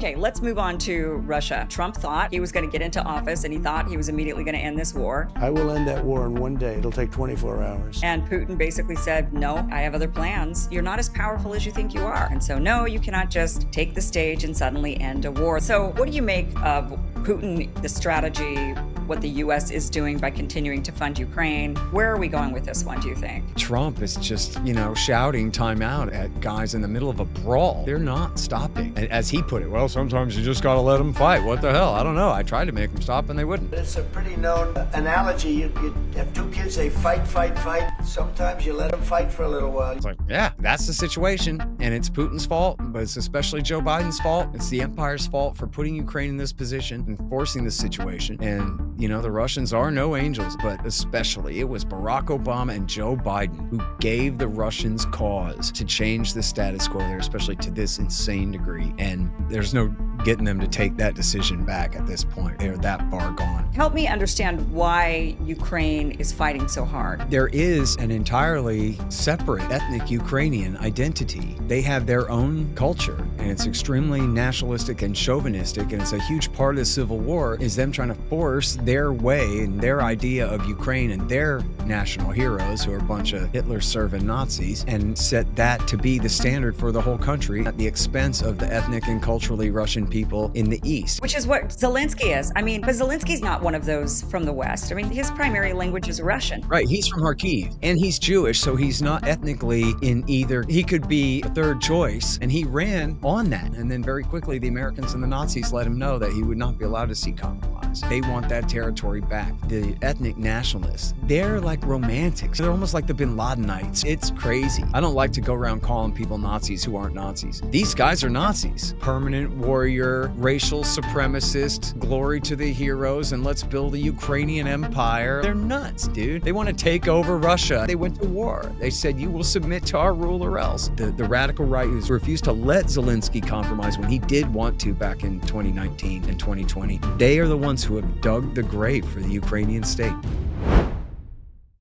Okay, let's move on to Russia. Trump thought he was going to get into office and he thought he was immediately going to end this war. I will end that war in one day. It'll take 24 hours. And Putin basically said, no, I have other plans. You're not as powerful as you think you are. And so, no, you cannot just take the stage and suddenly end a war. So what do you make of Putin, the strategy, what the U.S. is doing by continuing to fund Ukraine? Where are we going with this one, do you think? Trump is just, shouting time out at guys in the middle of a brawl. They're not stopping. And as he put it, well, sometimes you just got to let them fight. What the hell? I don't know. I tried to make them stop and they wouldn't. It's a pretty known analogy. You have two kids, they fight. Sometimes you let them fight for a little while. It's like, yeah, that's the situation. And it's Putin's fault, but it's especially Joe Biden's fault. It's the empire's fault for putting Ukraine in this position and forcing this situation. And the Russians are no angels, but especially it was Barack Obama and Joe Biden who gave the Russians cause to change the status quo there, especially to this insane degree. And there's no getting them to take that decision back at this point. They're that far gone. Help me understand why Ukraine is fighting so hard. There is an entirely separate ethnic Ukrainian identity. They have their own culture, and it's extremely nationalistic and chauvinistic, and it's a huge part of the Civil War is them trying to force their way and their idea of Ukraine and their national heroes, who are a bunch of Hitler-serving Nazis, and set that to be the standard for the whole country at the expense of the ethnic and culturally Russian people in the East. Which is what Zelensky is. But Zelensky's not one of those from the West. His primary language is Russian. Right, he's from Kharkiv, and he's Jewish, so he's not ethnically in either. He could be a third choice, and he ran on that. And then very quickly, the Americans and the Nazis let him know that he would not be allowed to see compromise. They want that territory back. The ethnic nationalists, they're like romantics. They're almost like the Bin Ladenites. It's crazy. I don't like to go around calling people Nazis who aren't Nazis. These guys are Nazis. Permanent warrior, racial supremacist, glory to the heroes, and let's build a Ukrainian empire. They're nuts, dude. They want to take over Russia. They went to war. They said, you will submit to our rule or else. The radical right who's refused to let Zelensky compromise when he did want to back in 2019 and 2020, they are the ones who have dug the grave for the Ukrainian state.